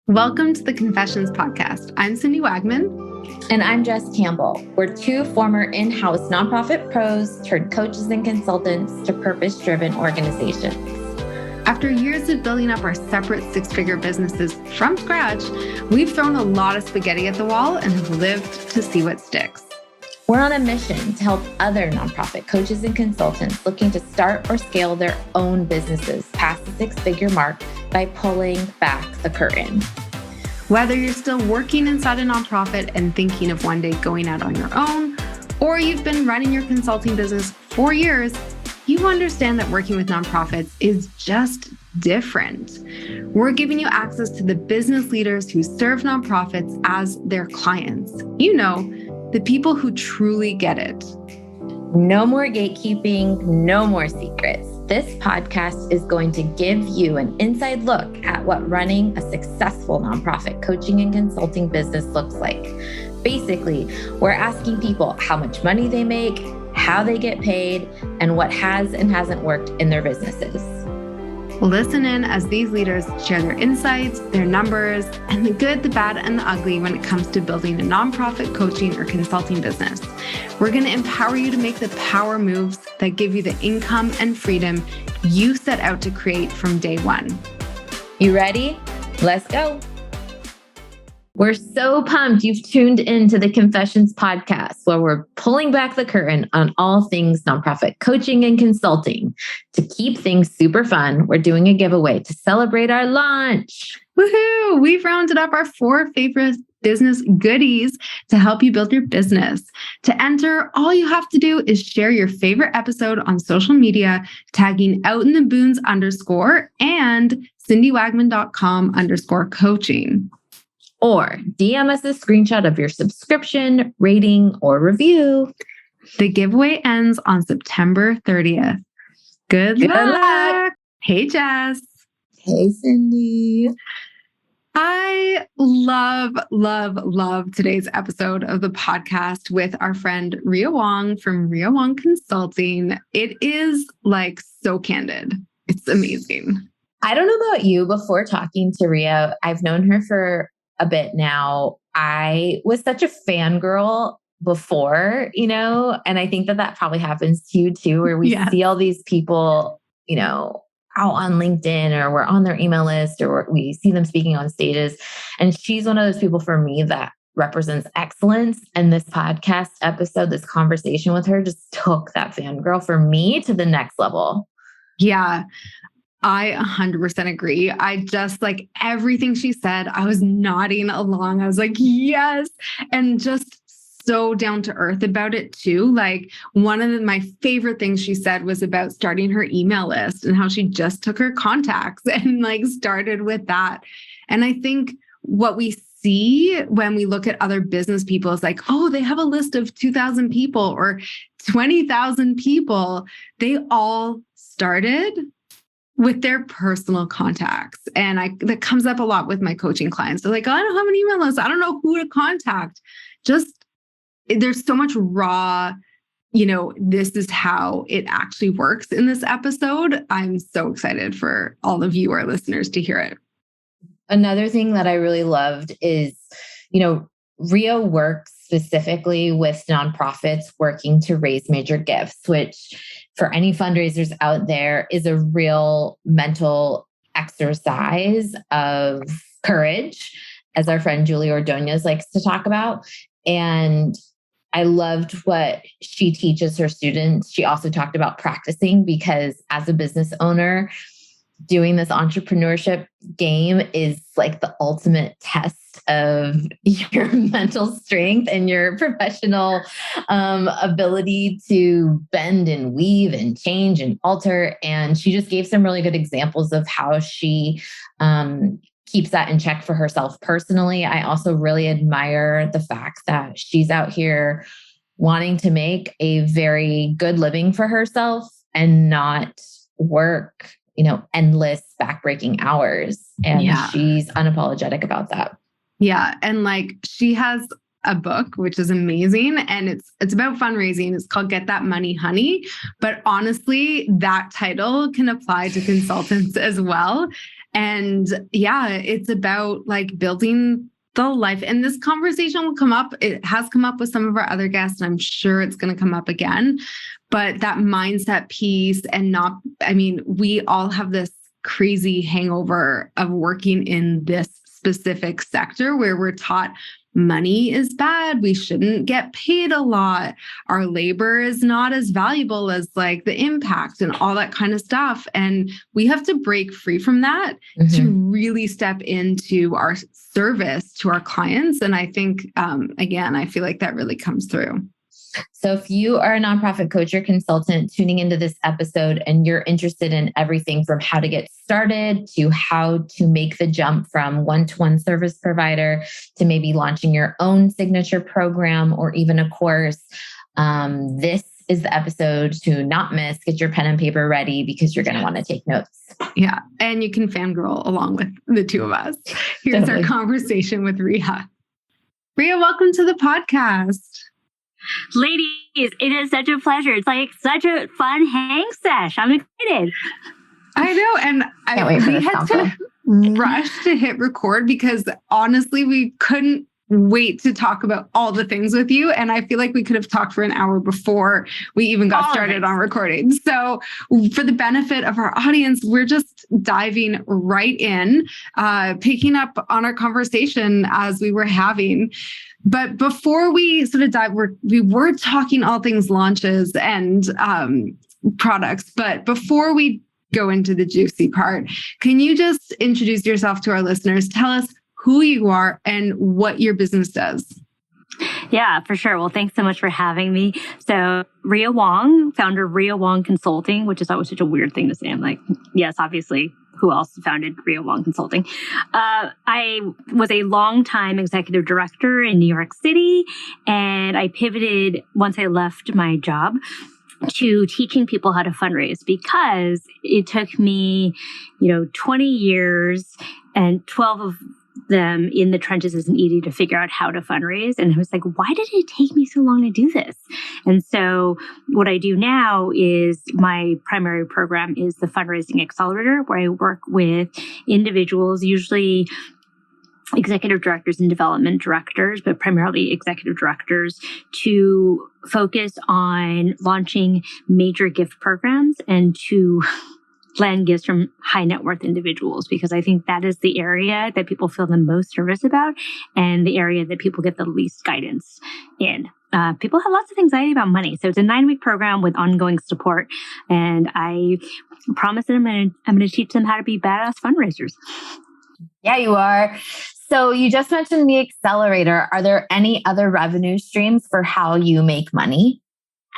Welcome to the Confessions Podcast. I'm Cindy Wagman. And I'm Jess Campbell. We're two former in-house nonprofit pros turned coaches and consultants to purpose-driven organizations. After years of building up our separate six-figure businesses from scratch, we've thrown a lot of spaghetti at the wall and have lived to see what sticks. We're on a mission to help other nonprofit coaches and consultants looking to start or scale their own businesses past the six-figure mark by pulling back the curtain. Whether you're still working inside a nonprofit and thinking of one day going out on your own, or you've been running your consulting business for years, you understand that working with nonprofits is just different. We're giving you access to the business leaders who serve nonprofits as their clients. You know, the people who truly get it. No more gatekeeping, no more secrets. This podcast is going to give you an inside look at what running a successful nonprofit coaching and consulting business looks like. Basically, we're asking people how much money they make, how they get paid, and what has and hasn't worked in their businesses. Listen in as these leaders share their insights, their numbers, and the good, the bad, and the ugly when it comes to building a nonprofit coaching or consulting business. We're going to empower you to make the power moves that give you the income and freedom you set out to create from day one. You ready? Let's go. We're so pumped you've tuned into the Confessions Podcast, where we're pulling back the curtain on all things nonprofit coaching and consulting. To keep things super fun, we're doing a giveaway to celebrate our launch. Woohoo! We've rounded up our 4 favorite business goodies to help you build your business. To enter, all you have to do is share your favorite episode on social media, tagging outintheboons_ and cindywagman.com_coaching. Or DM us a screenshot of your subscription, rating, or review. The giveaway ends on September 30th. Good luck. Hey, Jess. Hey, Cindy. I love today's episode of the podcast with our friend Rhea Wong from Rhea Wong Consulting. It is like so candid. It's amazing. I don't know about you, before talking to Rhea, I've known her for a bit now. I was such a fangirl before, and I think that probably happens to you too, where we see all these people, out on LinkedIn, or we're on their email list, or we see them speaking on stages. And she's one of those people for me that represents excellence. And this podcast episode, this conversation with her just took that fangirl for me to the next level. Yeah. I 100% agree. I just like everything she said, I was nodding along. I was like, yes. And just so down to earth about it too. Like one of my favorite things she said was about starting her email list and how she just took her contacts and like started with that. And I think what we see when we look at other business people is like, oh, they have a list of 2,000 people or 20,000 people. They all started with their personal contacts. And that comes up a lot with my coaching clients. They're like, oh, I don't have an email list. I don't know who to contact. There's so much raw, this is how it actually works in this episode. I'm so excited for all of you, our listeners, to hear it. Another thing that I really loved is, Rhea works specifically with nonprofits working to raise major gifts, which for any fundraisers out there is a real mental exercise of courage, as our friend Julie Ordonez likes to talk about. And I loved what she teaches her students. She also talked about practicing, because as a business owner, doing this entrepreneurship game is like the ultimate test of your mental strength and your professional ability to bend and weave and change and alter. And she just gave some really good examples of how she keeps that in check for herself personally. I also really admire the fact that she's out here wanting to make a very good living for herself and not work, endless backbreaking hours. And she's unapologetic about that. Yeah. And like she has a book, which is amazing. And it's about fundraising. It's called Get That Money, Honey. But honestly, that title can apply to consultants as well. And yeah, it's about like building the life. And this conversation will come up. It has come up with some of our other guests, and I'm sure it's going to come up again. But that mindset piece we all have this crazy hangover of working in this specific sector where we're taught money is bad. We shouldn't get paid a lot. Our labor is not as valuable as like the impact and all that kind of stuff. And we have to break free from that to really step into our service to our clients. And I think, again, I feel like that really comes through. So if you are a nonprofit coach or consultant tuning into this episode and you're interested in everything from how to get started to how to make the jump from one-to-one service provider to maybe launching your own signature program or even a course, this is the episode to not miss. Get your pen and paper ready because you're going to want to take notes. Yeah. And you can fangirl along with the two of us. Here's our conversation with Rhea. Rhea, welcome to the podcast. Ladies, it is such a pleasure. It's like such a fun hang sesh. I'm excited. I know. And we had to rush to hit record because honestly, we couldn't wait to talk about all the things with you. And I feel like we could have talked for an hour before we even got started on recording. So for the benefit of our audience, we're just diving right in, picking up on our conversation as we were having. But before we sort of dive, we were talking all things launches and products. But before we go into the juicy part, can you just introduce yourself to our listeners? Tell us who you are and what your business does. Yeah, for sure. Well, thanks so much for having me. So Rhea Wong, founder of Rhea Wong Consulting, which is always such a weird thing to say. I'm like, yes, obviously. Who else founded Rhea Wong Consulting? I was a longtime executive director in New York City, and I pivoted once I left my job to teaching people how to fundraise because it took me, 20 years and 12 of them in the trenches as an ED to figure out how to fundraise. And I was like, why did it take me so long to do this? And so what I do now is my primary program is the Fundraising Accelerator, where I work with individuals, usually executive directors and development directors, but primarily executive directors, to focus on launching major gift programs and to land gifts from high net worth individuals, because I think that is the area that people feel the most nervous about and the area that people get the least guidance in. People have lots of anxiety about money. So it's a 9-week program with ongoing support. And I promise that I'm going to teach them how to be badass fundraisers. Yeah, you are. So you just mentioned the accelerator. Are there any other revenue streams for how you make money?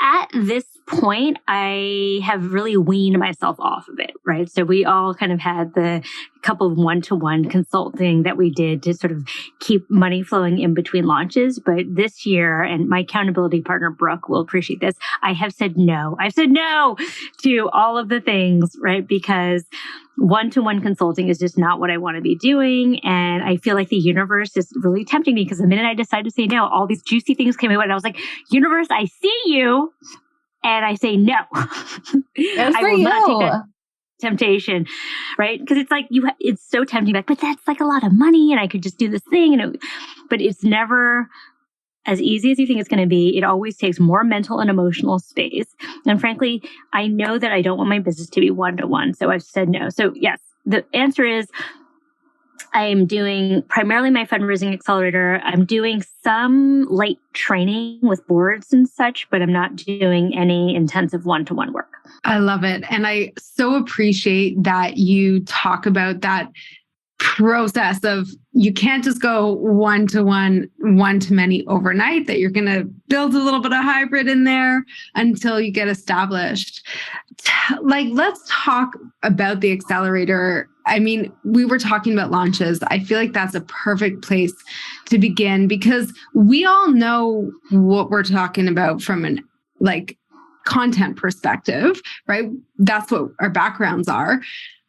At this point, I have really weaned myself off of it, right? So we all kind of had the couple of one-to-one consulting that we did to sort of keep money flowing in between launches. But this year, and my accountability partner, Brooke, will appreciate this, I have said no. I've said no to all of the things, right? Because one-to-one consulting is just not what I want to be doing. And I feel like the universe is really tempting me because the minute I decided to say no, all these juicy things came away. And I was like, universe, I see you. And I say no. I will not take that temptation, right? Because it's like, it's so tempting. Like, but that's like a lot of money and I could just do this thing. But it's never as easy as you think it's going to be. It always takes more mental and emotional space. And frankly, I know that I don't want my business to be one-to-one. So I've said no. So yes, the answer is I am doing primarily my fundraising accelerator. I'm doing some light training with boards and such, but I'm not doing any intensive one-to-one work. I love it. And I so appreciate that you talk about that process of you can't just go one-to-one, one-to-many overnight, that you're going to build a little bit of hybrid in there until you get established. Let's talk about the accelerator. I mean, we were talking about launches. I feel like that's a perfect place to begin because we all know what we're talking about from an content perspective, right? That's what our backgrounds are.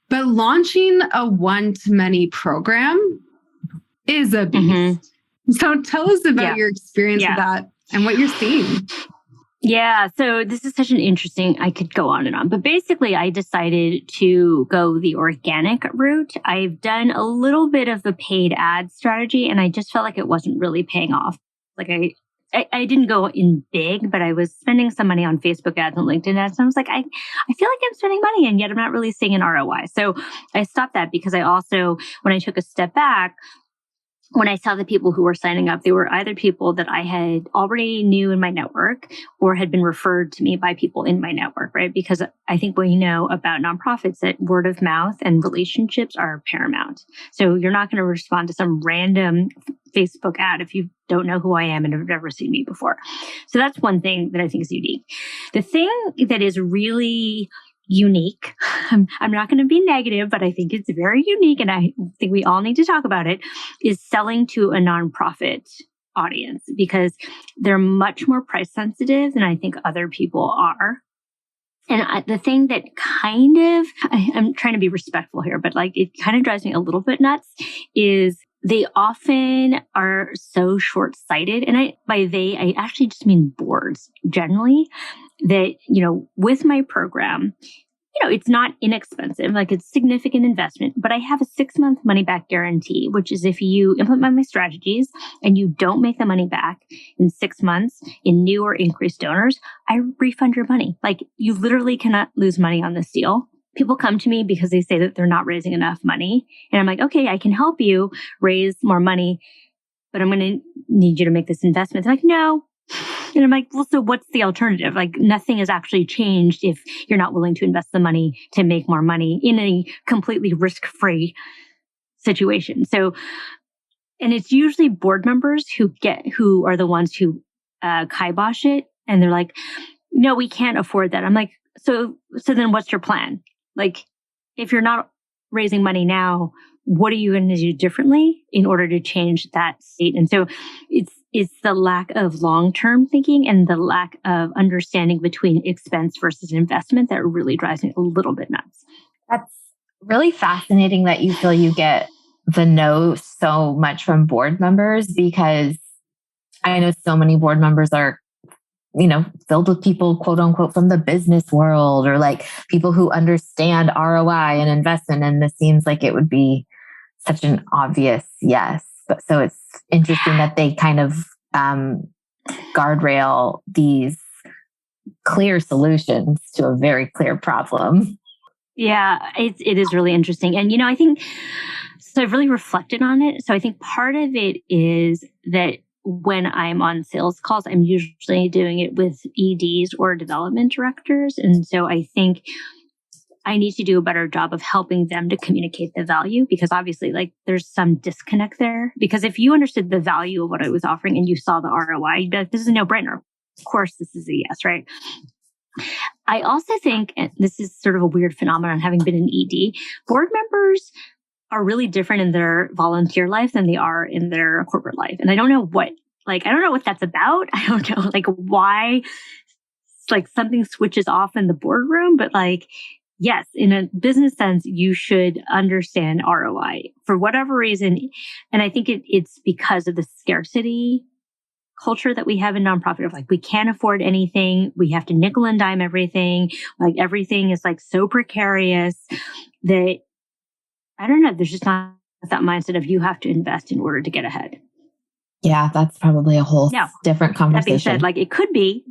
But launching a one-to-many program is a beast. So tell us about your experience with that and what you're seeing. Yeah. So this is such an interesting, I could go on and on, but basically I decided to go the organic route. I've done a little bit of the paid ad strategy and I just felt like it wasn't really paying off. Like I didn't go in big, but I was spending some money on Facebook ads and LinkedIn ads. And I was like, I feel like I'm spending money and yet I'm not really seeing an ROI. So I stopped that because I also, when I took a step back, when I saw the people who were signing up, they were either people that I had already knew in my network or had been referred to me by people in my network, right? Because I think we know about nonprofits that word of mouth and relationships are paramount. So you're not going to respond to some random Facebook ad if you don't know who I am and have never seen me before. So that's one thing that I think is unique. The thing that is really unique. I'm not going to be negative, but I think it's very unique. And I think we all need to talk about it, is selling to a nonprofit audience because they're much more price sensitive than I think other people are. And the thing that I'm trying to be respectful here, but like it kind of drives me a little bit nuts is they often are so short-sighted. And I actually just mean boards generally that, with my program, it's not inexpensive, like it's significant investment, but I have a 6-month money back guarantee, which is if you implement my strategies and you don't make the money back in 6 months in new or increased donors, I refund your money. Like you literally cannot lose money on this deal. People come to me because they say that they're not raising enough money. And I'm like, okay, I can help you raise more money, but I'm going to need you to make this investment. They're like, no. And I'm like, well, so what's the alternative? Like nothing has actually changed if you're not willing to invest the money to make more money in a completely risk-free situation. So, and it's usually board members who are the ones who kibosh it. And they're like, no, we can't afford that. I'm like, so then what's your plan? Like, if you're not raising money now, what are you going to do differently in order to change that state? And so it's the lack of long-term thinking and the lack of understanding between expense versus investment that really drives me a little bit nuts. That's really fascinating that you feel you get the no so much from board members, because I know so many board members are, filled with people, quote unquote, from the business world or like people who understand ROI and investment. And this seems like it would be such an obvious yes. But so it's interesting that they kind of guardrail these clear solutions to a very clear problem. Yeah, it is really interesting. And, I think, so I've really reflected on it. So I think part of it is that when I'm on sales calls, I'm usually doing it with EDs or development directors. And so I think I need to do a better job of helping them to communicate the value, because obviously like there's some disconnect there. Because if you understood the value of what I was offering and you saw the ROI, you'd be like, this is a no-brainer. Of course, this is a yes, right? I also think, and this is sort of a weird phenomenon having been an ED, board members are really different in their volunteer life than they are in their corporate life. And I don't know what that's about. I don't know like why like something switches off in the boardroom, but like, yes, in a business sense, you should understand ROI for whatever reason. And I think it's because of the scarcity culture that we have in nonprofit of like, we can't afford anything. We have to nickel and dime everything. Like everything is like so precarious that I don't know. There's just not that mindset of you have to invest in order to get ahead. Yeah, that's probably a whole different conversation. That being said, like it could be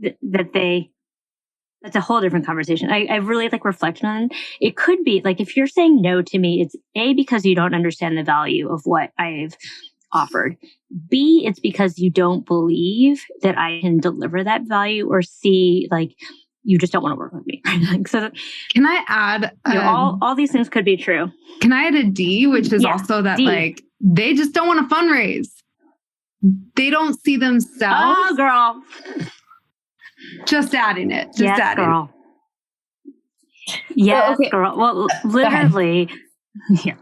that's a whole different conversation. I really like reflected on it. Could be like if you're saying no to me, it's A, because you don't understand the value of what I've offered. B, it's because you don't believe that I can deliver that value. Or C, like you just don't want to work with me. Like, so can I add all these things could be true. Can I add a D, which is also that like they just don't want to fundraise. They don't see themselves. Oh, girl. Just adding it. Just yes, adding girl. Yes, girl. Well, literally. Yeah.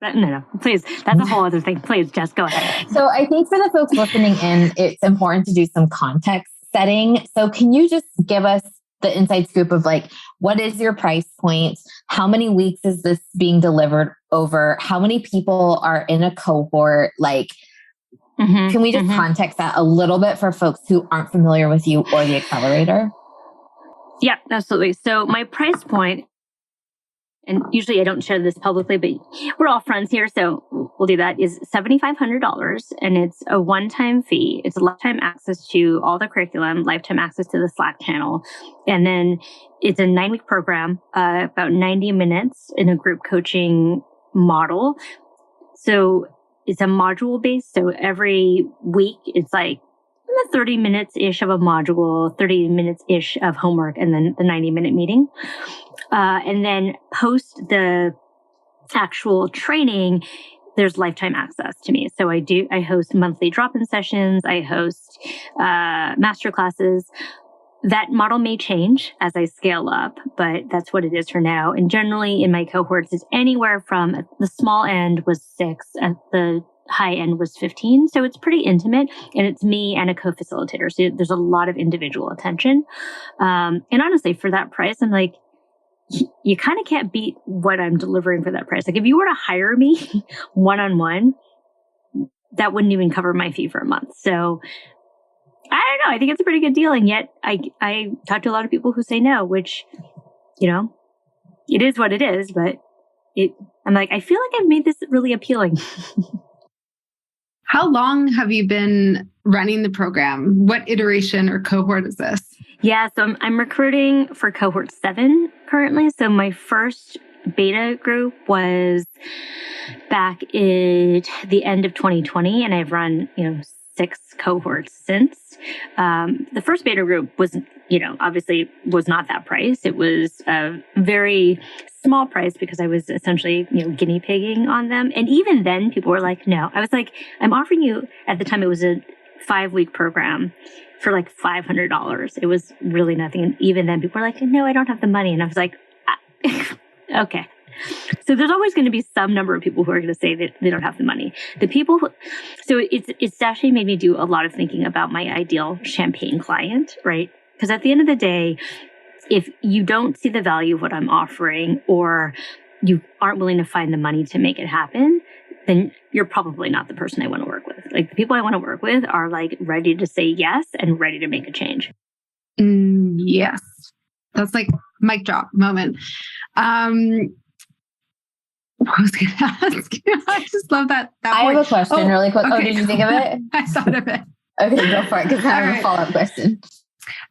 No, please. That's a whole other thing. Please, Jess, go ahead. So I think for the folks listening in, it's important to do some context setting. So can you just give us the inside scoop of like, what is your price point? How many weeks is this being delivered over? How many people are in a cohort? Like, Can we just context that a little bit for folks who aren't familiar with you or the accelerator? Yeah, absolutely. So my price point, and usually I don't share this publicly, but we're all friends here, so we'll do that, is $7,500. And it's a one-time fee. It's a lifetime access to all the curriculum, lifetime access to the Slack channel. And then it's a 9-week program, about 90 minutes in a group coaching model. So it's a module based. So every week it's like 30 minutes ish of a module, 30 minutes ish of homework, and then the 90-minute meeting. And then post the actual training, there's lifetime access to me. So I host monthly drop-in sessions. I host master classes. That model may change as I scale up, but that's what it is for now. And generally in my cohorts is anywhere from the small end was 6, at the high end was 15. So it's pretty intimate, and it's me and a co-facilitator. So there's a lot of individual attention. And honestly, for that price, I'm like, you kind of can't beat what I'm delivering for that price. Like if you were to hire me one-on-one, that wouldn't even cover my fee for a month. So I don't know. I think it's a pretty good deal. And yet I talk to a lot of people who say no, which, it is what it is, but I'm like, I feel like I've made this really appealing. How long have you been running the program? What iteration or cohort is this? Yeah, so I'm recruiting for cohort 7 currently. So my first beta group was back at the end of 2020, and I've run, 6 cohorts since. The first beta group was, obviously was not that price. It was a very small price because I was essentially, guinea pigging on them. And even then people were like, no. I was like, I'm offering you, at the time it was a 5-week program for like $500. It was really nothing. And even then people were like, no, I don't have the money. And I was like, okay. So there's always going to be some number of people who are going to say that they don't have the money. So it's actually made me do a lot of thinking about my ideal champagne client, right? Because at the end of the day, if you don't see the value of what I'm offering, or you aren't willing to find the money to make it happen, then you're probably not the person I want to work with. Like the people I want to work with are like ready to say yes and ready to make a change. Yes. That's like mic drop moment. What was I going to ask? I just love that I have a question really quick. Okay. Did you think of it? I thought of it. Okay, go for it, because I have a follow-up question.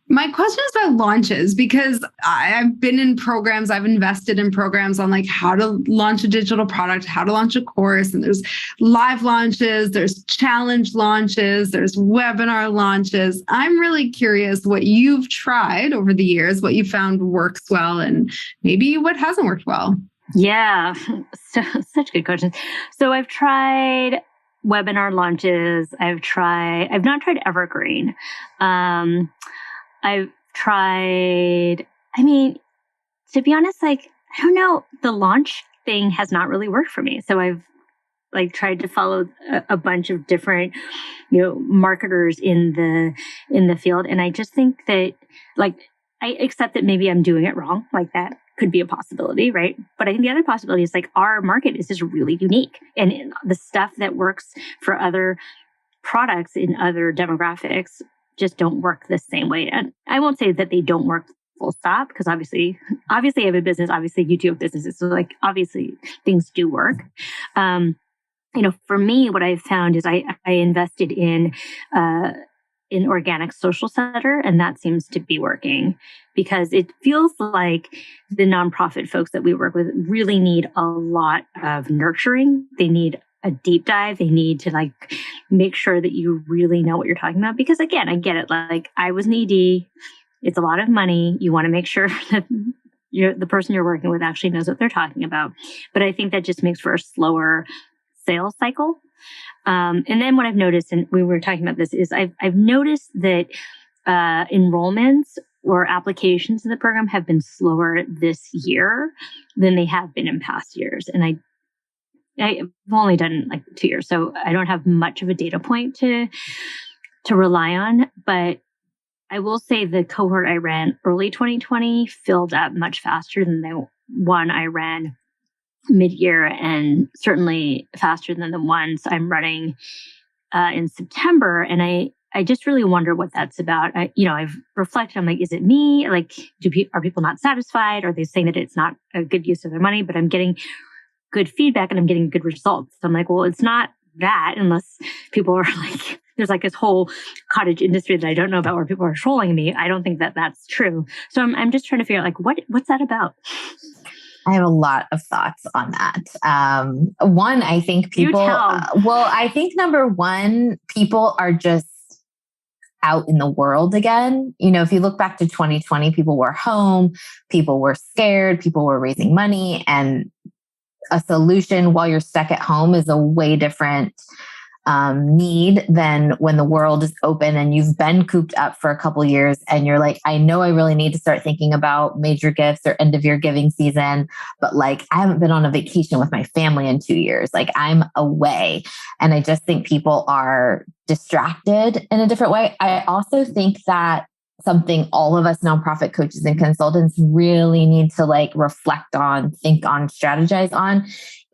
My question is about launches, because I've been in programs, I've invested in programs on like how to launch a digital product, how to launch a course, and there's live launches, there's challenge launches, there's webinar launches. I'm really curious what you've tried over the years, what you found works well, and maybe what hasn't worked well. Yeah, such good questions. So I've tried webinar launches. I've not tried Evergreen. I've tried, to be honest, like, I don't know, the launch thing has not really worked for me. So I've like tried to follow a bunch of different, marketers in the field. And I just think that like, I accept that maybe I'm doing it wrong. Like that could be a possibility, right? But I think the other possibility is like our market is just really unique, and the stuff that works for other products in other demographics just don't work the same way. And I won't say that they don't work full stop, because obviously I have a business, obviously you two have businesses. So like, obviously things do work. For me, what I've found is I invested in organic social setter, and that seems to be working, because it feels like the nonprofit folks that we work with really need a lot of nurturing. They need a deep dive. They need to like make sure that you really know what you're talking about. Because again, I get it. Like I was an ED. It's a lot of money. You want to make sure that the person you're working with actually knows what they're talking about. But I think that just makes for a slower sales cycle. And then what I've noticed, and we were talking about this, is I've noticed that enrollments or applications in the program have been slower this year than they have been in past years. And I've only done like 2 years, so I don't have much of a data point to rely on. But I will say the cohort I ran early 2020 filled up much faster than the one I ran mid-year, and certainly faster than the ones I'm running in September, and I just really wonder what that's about. I've reflected. I'm like, is it me? Like, are people not satisfied? Are they saying that it's not a good use of their money? But I'm getting good feedback and I'm getting good results. So I'm like, well, it's not that unless people are like, there's like this whole cottage industry that I don't know about where people are trolling me. I don't think that that's true. So I'm just trying to figure out like, what's that about? I have a lot of thoughts on that. One, I think people, I think number one, people are just out in the world again. If you look back to 2020, people were home, people were scared, people were raising money, and a solution while you're stuck at home is a way different need than when the world is open and you've been cooped up for a couple years and you're like, I know I really need to start thinking about major gifts or end of year giving season, but like I haven't been on a vacation with my family in 2 years. Like I'm away. And I just think people are distracted in a different way. I also think that something all of us nonprofit coaches and consultants really need to like reflect on, think on, strategize on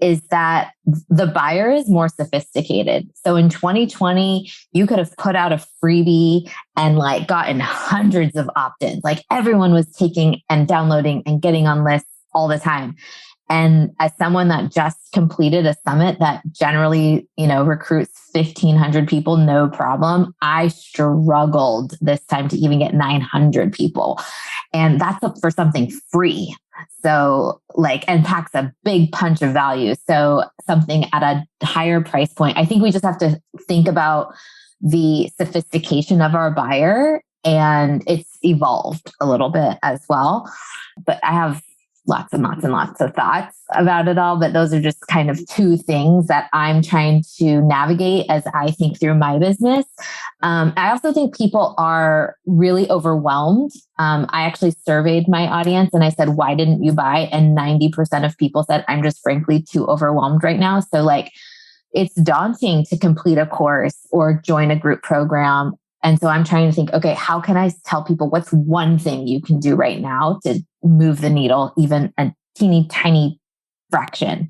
is that the buyer is more sophisticated. So in 2020, you could have put out a freebie and like gotten hundreds of opt-ins. Like everyone was taking and downloading and getting on lists all the time. And as someone that just completed a summit that generally, recruits 1,500 people, no problem, I struggled this time to even get 900 people. And that's for something free. So and packs a big punch of value. So something at a higher price point. I think we just have to think about the sophistication of our buyer, and it's evolved a little bit as well. But I have lots and lots and lots of thoughts about it all. But those are just kind of two things that I'm trying to navigate as I think through my business. I also think people are really overwhelmed. I actually surveyed my audience and I said, why didn't you buy? And 90% of people said, I'm just frankly too overwhelmed right now. So it's daunting to complete a course or join a group program. And so I'm trying to think, okay, how can I tell people what's one thing you can do right now to move the needle, even a teeny tiny fraction,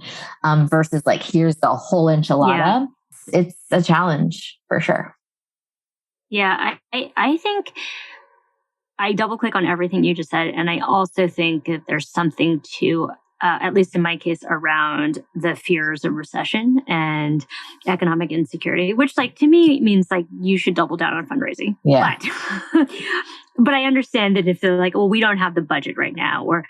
versus here's the whole enchilada. Yeah. It's a challenge for sure. Yeah, I think I double click on everything you just said. And I also think that there's something to, at least in my case, around the fears of recession and economic insecurity, which to me means you should double down on fundraising. Yeah. But I understand that if they're well, we don't have the budget right now, or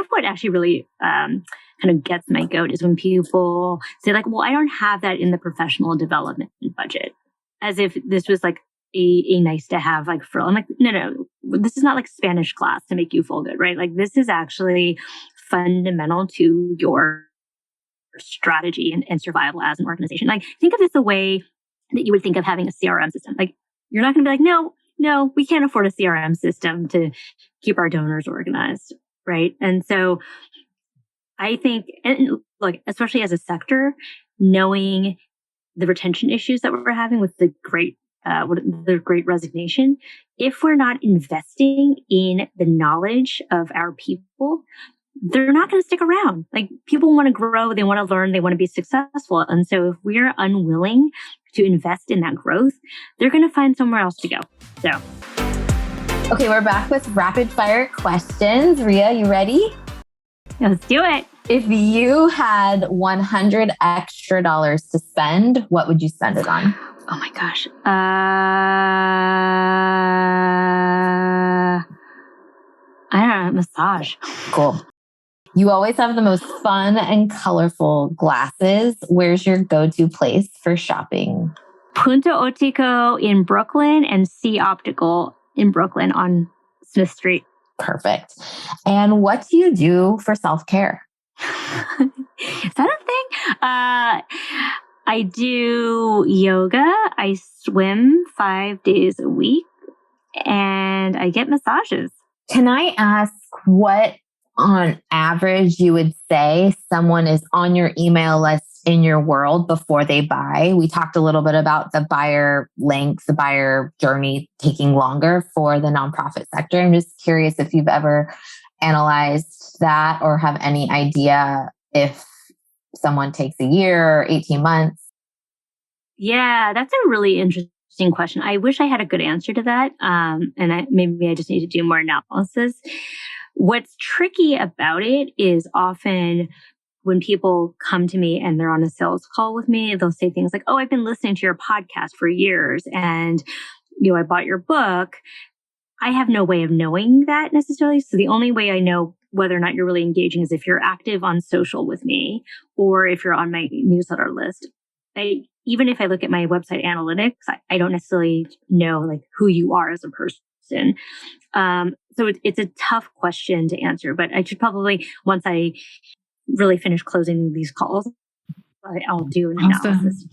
what actually really kind of gets my goat is when people say well, I don't have that in the professional development budget, as if this was a nice to have frill. I'm no, this is not Spanish class to make you feel good, right? This is actually fundamental to your strategy and survival as an organization. Think of this the way that you would think of having a CRM system. You're not going to be no, we can't afford a CRM system to keep our donors organized, right? And so I think, and especially as a sector, knowing the retention issues that we're having with the great resignation, if we're not investing in the knowledge of our people, they're not going to stick around. People want to grow, they want to learn, they want to be successful. And so if we're unwilling to invest in that growth, they're going to find somewhere else to go. So. Okay, we're back with rapid fire questions. Rhea, you ready? Let's do it. If you had $100 extra to spend, what would you spend it on? Oh my gosh. I don't know, massage. Cool. You always have the most fun and colorful glasses. Where's your go-to place for shopping? Punto Otico in Brooklyn and C Optical in Brooklyn on Smith Street. Perfect. And what do you do for self-care? Is that a thing? I do yoga. I swim 5 days a week and I get massages. Can I ask what on average you would say someone is on your email list in your world before they buy? We talked a little bit about the buyer length, the buyer journey taking longer for the nonprofit sector. I'm just curious if you've ever analyzed that or have any idea if someone takes a year or 18 months. Yeah, that's a really interesting question. I wish I had a good answer to that. Maybe I just need to do more analysis. What's tricky about it is often when people come to me and they're on a sales call with me, they'll say things like, "Oh, I've been listening to your podcast for years and, I bought your book." I have no way of knowing that necessarily. So the only way I know whether or not you're really engaging is if you're active on social with me or if you're on my newsletter list. Even if I look at my website analytics, I don't necessarily know like who you are as a person. So it's a tough question to answer, but I should probably, once I really finish closing these calls, I'll do an analysis.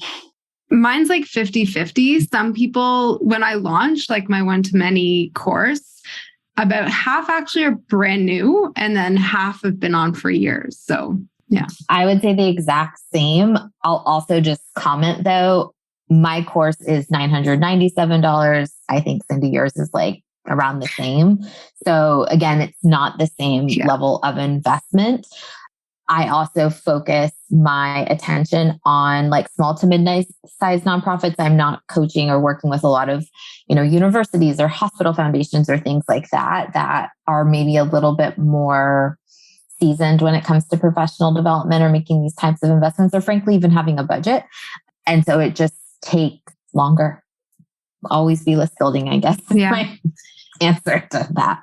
Mine's like 50-50. Some people, when I launched like my one-to-many course, about half actually are brand new and then half have been on for years. So yeah. I would say the exact same. I'll also just comment though, my course is $997. I think Cindy, yours is like around the same. So again, it's not the same level of investment. I also focus my attention on like small to mid-sized nonprofits. I'm not coaching or working with a lot of, universities or hospital foundations or things like that are maybe a little bit more seasoned when it comes to professional development or making these types of investments, or frankly, even having a budget. And so it just takes longer. Always be list building, I guess. Yeah. My answer to that.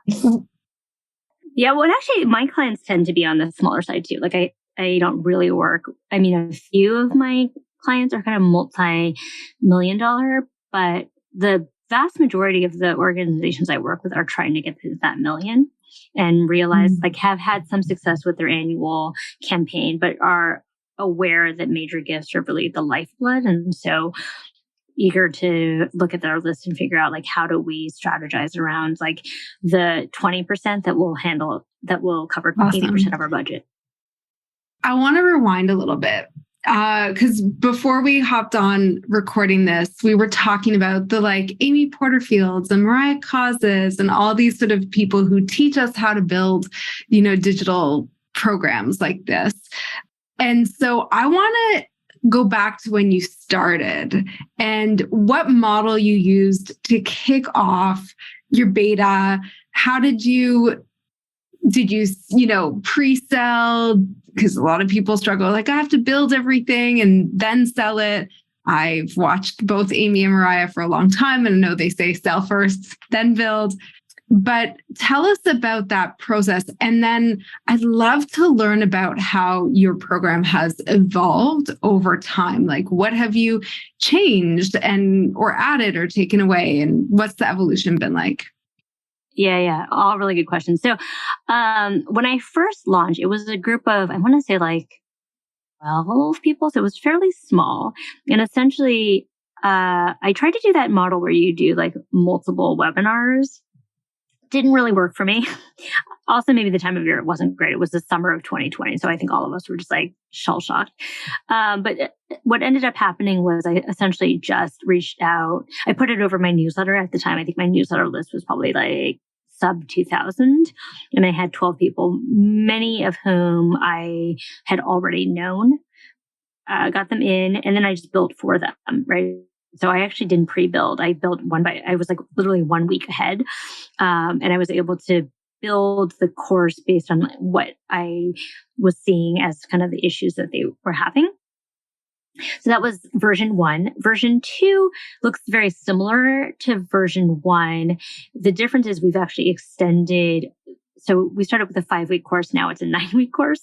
Yeah, well, actually, my clients tend to be on the smaller side too. Like I don't really work. I mean, a few of my clients are kind of multi-million-dollar, but the vast majority of the organizations I work with are trying to get to that million and realize like have had some success with their annual campaign, but are aware that major gifts are really the lifeblood. And so eager to look at their list and figure out like how do we strategize around like the 20% that will cover 80% of our budget. I want to rewind a little bit because before we hopped on recording this, we were talking about the like Amy Porterfields and Mariah Causes and all these sort of people who teach us how to build, digital programs like this. And so I want to go back to when you started and what model you used to kick off your beta. How did you pre-sell? Because a lot of people struggle, like I have to build everything and then sell it. I've watched both Amy and Mariah for a long time and I know they say sell first, then build. But tell us about that process. And then I'd love to learn about how your program has evolved over time. Like what have you changed or added or taken away? And what's the evolution been like? Yeah. All really good questions. So when I first launched, it was a group of, I want to say like 12 people. So it was fairly small. And essentially, I tried to do that model where you do like multiple webinars. Didn't really work for me. Also, maybe the time of year, it wasn't great. It was the summer of 2020. So I think all of us were just like shell shocked. But what ended up happening was I essentially just reached out. I put it over my newsletter at the time. I think my newsletter list was probably like sub 2,000. And I had 12 people, many of whom I had already known, got them in, and then I just built for them, right? So I actually didn't pre-build. I built I was like literally 1 week ahead. And I was able to build the course based on what I was seeing as kind of the issues that they were having. So that was version 1. Version 2 looks very similar to version 1. The difference is we've actually extended. So we started with a 5-week course. Now it's a 9-week course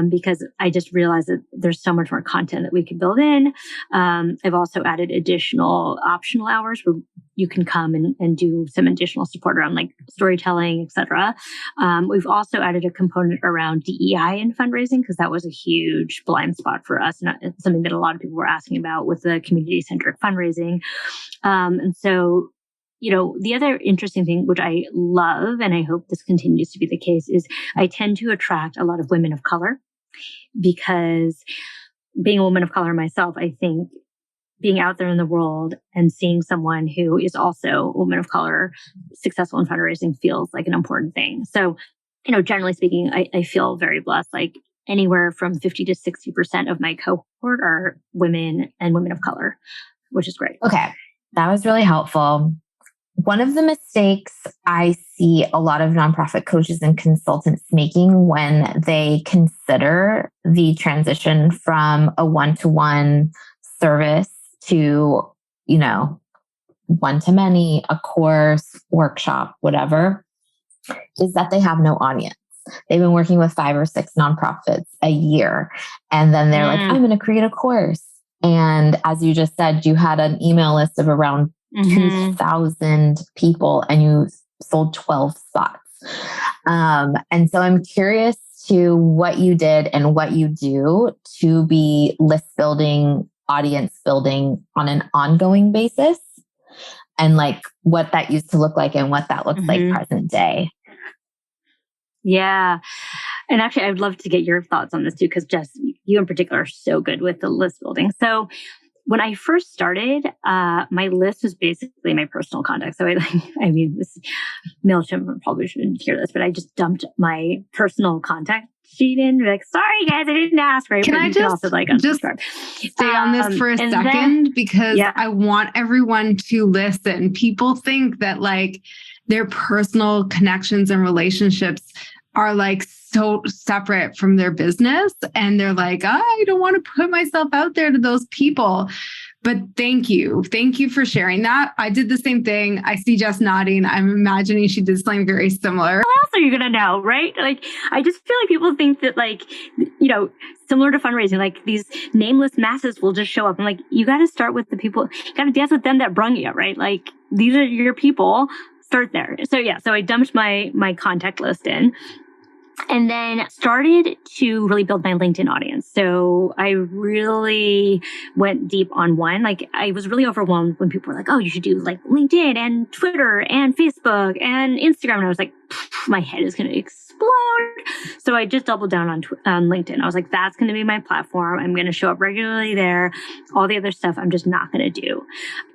because I just realized that there's so much more content that we could build in. I've also added additional optional hours where you can come and do some additional support around like storytelling, et cetera. We've also added a component around DEI and fundraising because that was a huge blind spot for us and something that a lot of people were asking about with the community-centric fundraising. And so the other interesting thing, which I love, and I hope this continues to be the case, is I tend to attract a lot of women of color because being a woman of color myself, I think being out there in the world and seeing someone who is also a woman of color successful in fundraising feels like an important thing. So, generally speaking, I feel very blessed. Like anywhere from 50 to 60% of my cohort are women and women of color. which is great. Okay. That was really helpful. One of the mistakes I see a lot of nonprofit coaches and consultants making when they consider the transition from a one-to-one service to, one-to-many, a course, workshop, whatever, is that they have no audience. They've been working with 5 or 6 nonprofits a year. And then they're like, I'm going to create a course. And as you just said, you had an email list of around 2,000 people and you sold 12 spots. And so I'm curious to what you did and what you do to be list building, audience building on an ongoing basis, and like what that used to look like and what that looks like present day. Yeah. And actually, I'd love to get your thoughts on this too, because Jess, you in particular are so good with the list building. So when I first started, my list was basically my personal contact. So this MailChimp probably shouldn't hear this, but I just dumped my personal contact sheet in. Like, sorry guys, I didn't ask. Right? Can but I just stay on this for a second? Because I want everyone to listen. People think that like their personal connections and relationships are like so separate from their business. And they're like, I don't want to put myself out there to those people. But thank you. Thank you for sharing that. I did the same thing. I see Jess nodding. I'm imagining she did something very similar. How else are you going to know, right? Like, I just feel like people think that like, similar to fundraising, like these nameless masses will just show up. And like, you got to start with the people, you got to dance with them that brung you, right? Like, these are your people. Start there. So I dumped my contact list in. And then started to really build my LinkedIn audience. So I really went deep on one. Like I was really overwhelmed when people were like, oh, you should do like LinkedIn and Twitter and Facebook and Instagram. And I was like, my head is going to explode. So I just doubled down on LinkedIn. I was like, that's going to be my platform. I'm going to show up regularly there. All the other stuff I'm just not going to do.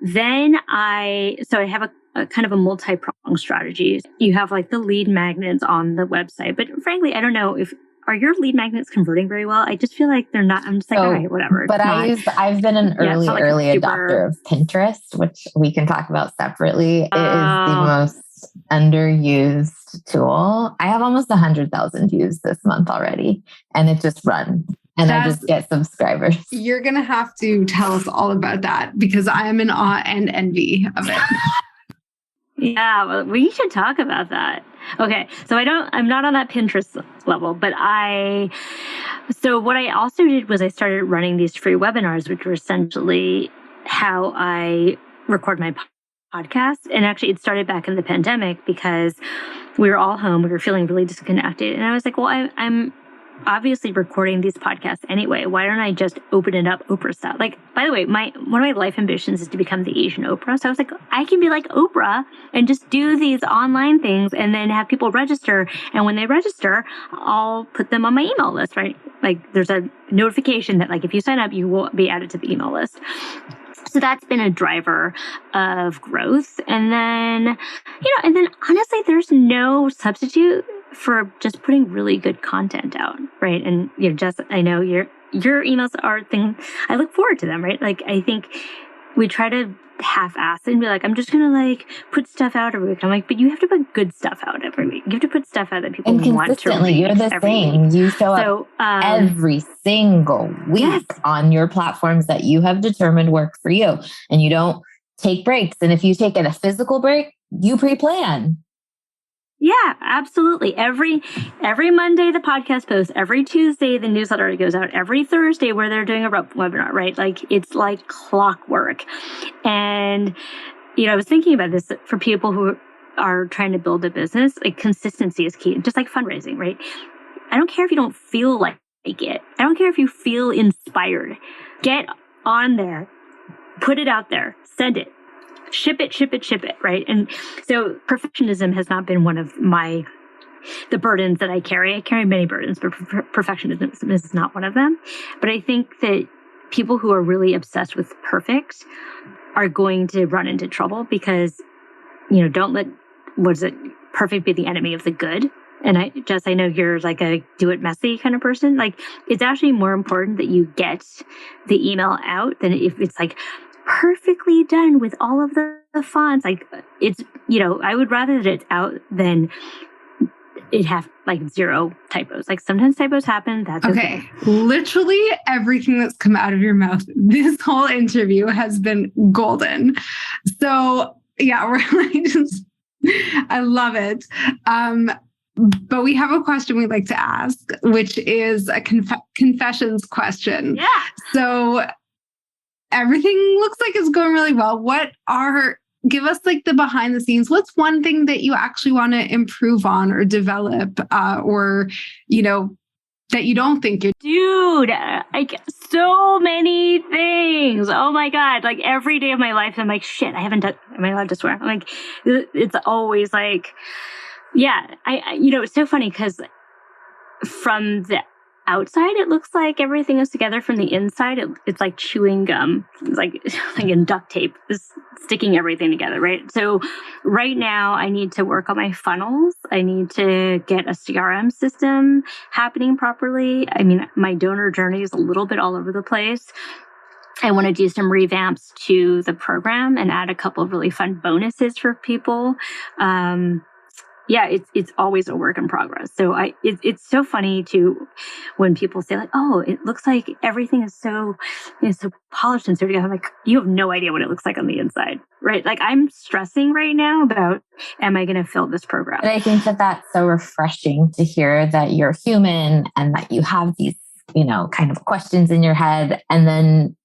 Then I have a kind of a multi-pronged strategy. You have like the lead magnets on the website, but frankly, I don't know are your lead magnets converting very well? I just feel like they're not. I'm just like, all right, whatever. But I've been an early adopter of Pinterest, which we can talk about separately. It is the most underused tool. I have almost 100,000 views this month already, and it just runs. And I just get subscribers. You're going to have to tell us all about that because I am in awe and envy of it. Yeah, well, we should talk about that. Okay, so I'm not on that Pinterest level, but so what I also did was I started running these free webinars, which were essentially how I record my podcast. And actually it started back in the pandemic because we were all home. We were feeling really disconnected. And I was like, well, I'm obviously recording these podcasts anyway. Why don't I just open it up Oprah style? Like, by the way, one of my life ambitions is to become the Asian Oprah. So I was like, I can be like Oprah and just do these online things and then have people register. And when they register, I'll put them on my email list, right? Like there's a notification that like, if you sign up, you will be added to the email list. So that's been a driver of growth. And then, honestly, there's no substitute for just putting really good content out, right? And Jess, I know your emails are thing. I look forward to them, right? Like I think we try to half-ass it and be like, I'm just gonna like put stuff out every week. I'm like, but you have to put good stuff out every week. You have to put stuff out that people want to read. You're the same. Week. You show up every single week on your platforms that you have determined work for you, and you don't take breaks. And if you take a physical break, you pre-plan. Yeah, absolutely. Every Monday, the podcast posts. Every Tuesday, the newsletter goes out. Every Thursday, where they're doing a webinar, right? Like, it's like clockwork. And, I was thinking about this for people who are trying to build a business. Like, consistency is key, just like fundraising, right? I don't care if you don't feel like it. I don't care if you feel inspired. Get on there. Put it out there. Send it. Ship it, right? And so perfectionism has not been one of the burdens that I carry. I carry many burdens, but perfectionism is not one of them. But I think that people who are really obsessed with perfect are going to run into trouble because, don't let, perfect be the enemy of the good. And I know you're like a do it messy kind of person. Like, it's actually more important that you get the email out than if it's like, perfectly done with all of the fonts. Like it's, I would rather that it's out than it have like zero typos. Like sometimes typos happen. That's okay. Literally everything that's come out of your mouth this whole interview has been golden. So yeah, we're like I love it. But we have a question we'd like to ask, which is a confessions question. Yeah. So everything looks like it's going really well. Give us like the behind the scenes. What's one thing that you actually want to improve on or develop, or, that you don't think you're... Dude, like so many things. Oh my God. Like every day of my life, I'm like, shit, am I allowed to swear? I'm like, it's always like, yeah, it's so funny because from the outside, it looks like everything is together. From the inside, it's like chewing gum. It's like in duct tape, is sticking everything together, right? So right now, I need to work on my funnels. I need to get a CRM system happening properly. I mean, my donor journey is a little bit all over the place. I want to do some revamps to the program and add a couple of really fun bonuses for people. Yeah, it's always a work in progress. So it's so funny when people say like, oh, it looks like everything is so polished and so together. I'm like, you have no idea what it looks like on the inside, right? Like I'm stressing right now about, am I going to fill this program? And I think that that's so refreshing to hear that you're human and that you have these, kind of questions in your head. And then,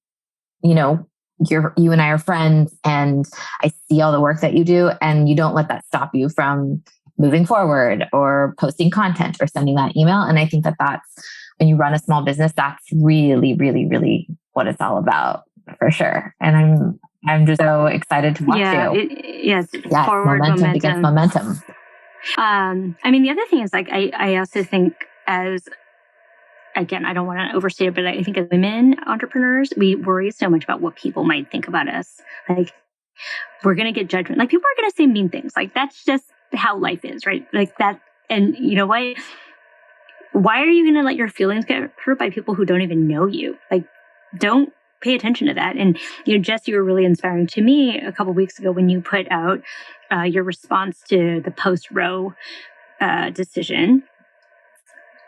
you and I are friends and I see all the work that you do and you don't let that stop you from moving forward or posting content or sending that email. And I think that that's when you run a small business, that's really, really, really what it's all about for sure. And I'm just so excited to watch you. Yes. Forward momentum begets momentum. I mean, the other thing is like, I also think again, I don't want to overstate it, but I think as women entrepreneurs, we worry so much about what people might think about us. Like we're going to get judgment. Like people are going to say mean things. Like that's just how life is, right? Like that. And you know what? Why are you going to let your feelings get hurt by people who don't even know you? Like, don't pay attention to that. And, Jess, you were really inspiring to me a couple of weeks ago when you put out your response to the post-Roe decision.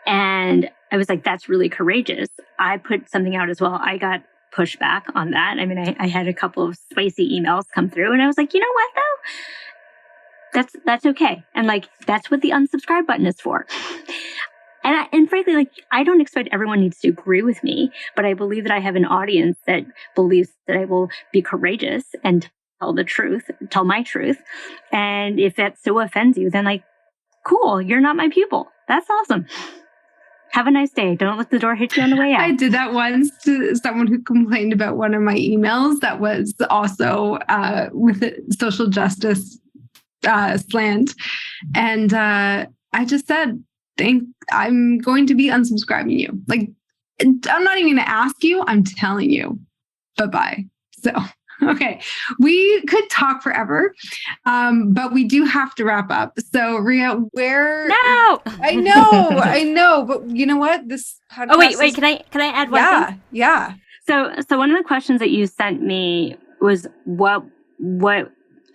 And I was like, that's really courageous. I put something out as well. I got pushback on that. I mean, I had a couple of spicy emails come through and I was like, you know what though? That's okay. And like, that's what the unsubscribe button is for. And frankly, like, I don't expect everyone needs to agree with me, but I believe that I have an audience that believes that I will be courageous and tell my truth. And if that so offends you, then like, cool, you're not my pupil. That's awesome. Have a nice day. Don't let the door hit you on the way out. I did that once to someone who complained about one of my emails that was also with a social justice slant. And I just said, I'm going to be unsubscribing you. Like, I'm not even going to ask you. I'm telling you. Bye-bye. So, okay. We could talk forever, but we do have to wrap up. So, Rhea, where... No! I know. But you know what? This podcast... Oh, wait. Can I add one thing? Yeah. So one of the questions that you sent me was what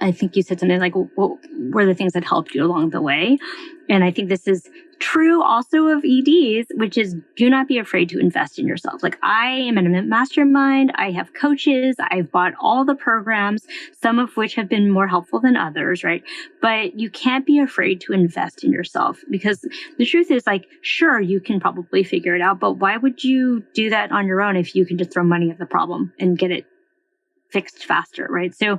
I think you said something like, what were the things that helped you along the way? And I think this is true also of EDs, which is do not be afraid to invest in yourself. Like I am in a mastermind. I have coaches. I've bought all the programs, some of which have been more helpful than others, right? But you can't be afraid to invest in yourself because the truth is like, sure, you can probably figure it out, but why would you do that on your own if you can just throw money at the problem and get it fixed faster, right? So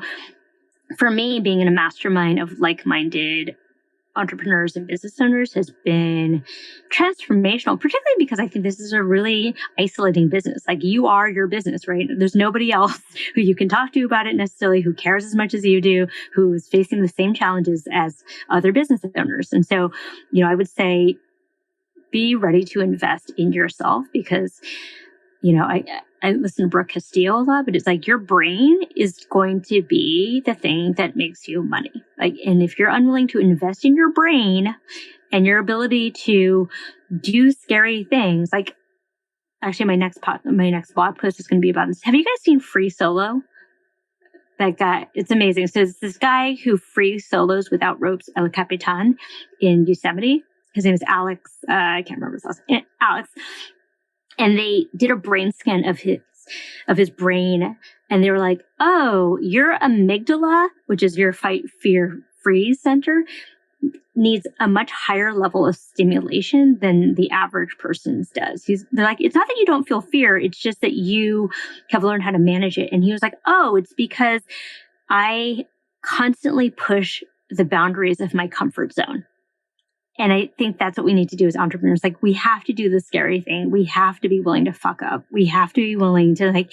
for me, being in a mastermind of like-minded entrepreneurs and business owners has been transformational, particularly because I think this is a really isolating business. Like you are your business, right? There's nobody else who you can talk to about it necessarily, who cares as much as you do, who is facing the same challenges as other business owners. And so, I would say be ready to invest in yourself because I listen to Brooke Castillo a lot, but it's like your brain is going to be the thing that makes you money. Like, and if you're unwilling to invest in your brain and your ability to do scary things, like actually my next blog post is going to be about this. Have you guys seen Free Solo? That guy, it's amazing. So it's this guy who free solos without ropes El Capitan in Yosemite. His name is Alex. I can't remember his last name. Alex. And they did a brain scan of his brain. And they were like, oh, your amygdala, which is your fight, fear, freeze center, needs a much higher level of stimulation than the average person's does. They're like, it's not that you don't feel fear. It's just that you have learned how to manage it. And he was like, oh, it's because I constantly push the boundaries of my comfort zone. And I think that's what we need to do as entrepreneurs. Like, we have to do the scary thing. We have to be willing to fuck up. We have to be willing to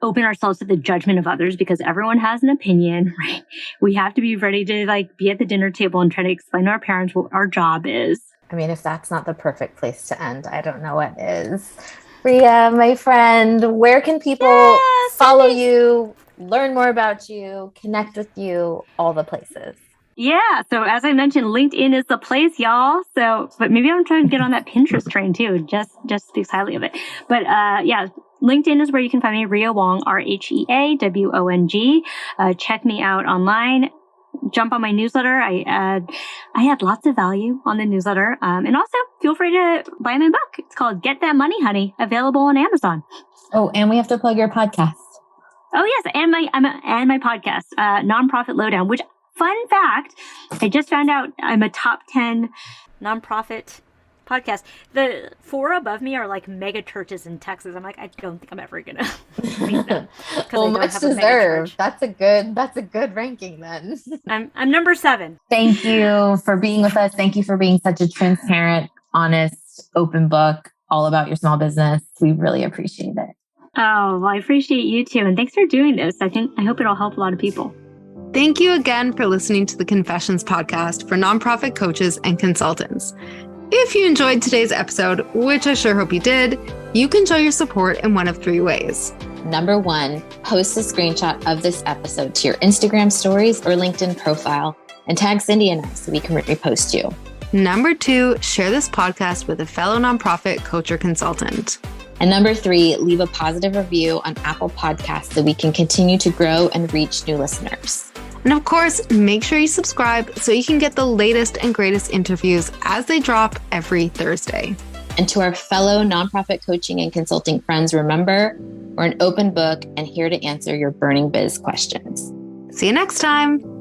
open ourselves to the judgment of others, because everyone has an opinion, right? We have to be ready to be at the dinner table and try to explain to our parents what our job is. I mean, if that's not the perfect place to end, I don't know what is. Rhea, my friend, where can people follow you, learn more about you, connect with you, all the places? Yeah. So as I mentioned, LinkedIn is the place, y'all. So, but maybe I'm trying to get on that Pinterest train too. Just speaks highly of it. But LinkedIn is where you can find me, Rhea Wong, RHEAWONG. Check me out online. Jump on my newsletter. I add lots of value on the newsletter. And also feel free to buy my book. It's called Get That Money, Honey, available on Amazon. Oh, and we have to plug your podcast. Oh yes, and my podcast, Nonprofit Lowdown, which, fun fact, I just found out I'm a top 10 nonprofit podcast. The 4 above me are like mega churches in Texas. I'm like, I don't think I'm ever gonna beat them. Well, much deserved. That's a good ranking then. I'm number 7. Thank you for being with us. Thank you for being such a transparent, honest, open book all about your small business. We really appreciate it. Oh, well, I appreciate you too. And thanks for doing this. I hope it'll help a lot of people. Thank you again for listening to the Confessions podcast for nonprofit coaches and consultants. If you enjoyed today's episode, which I sure hope you did, you can show your support in one of 3 ways. Number 1, post a screenshot of this episode to your Instagram stories or LinkedIn profile and tag Cindy and I so we can repost you. Number 2, share this podcast with a fellow nonprofit coach or consultant. And number 3, leave a positive review on Apple Podcasts so we can continue to grow and reach new listeners. And of course, make sure you subscribe so you can get the latest and greatest interviews as they drop every Thursday. And to our fellow nonprofit coaching and consulting friends, remember, we're an open book and here to answer your burning biz questions. See you next time.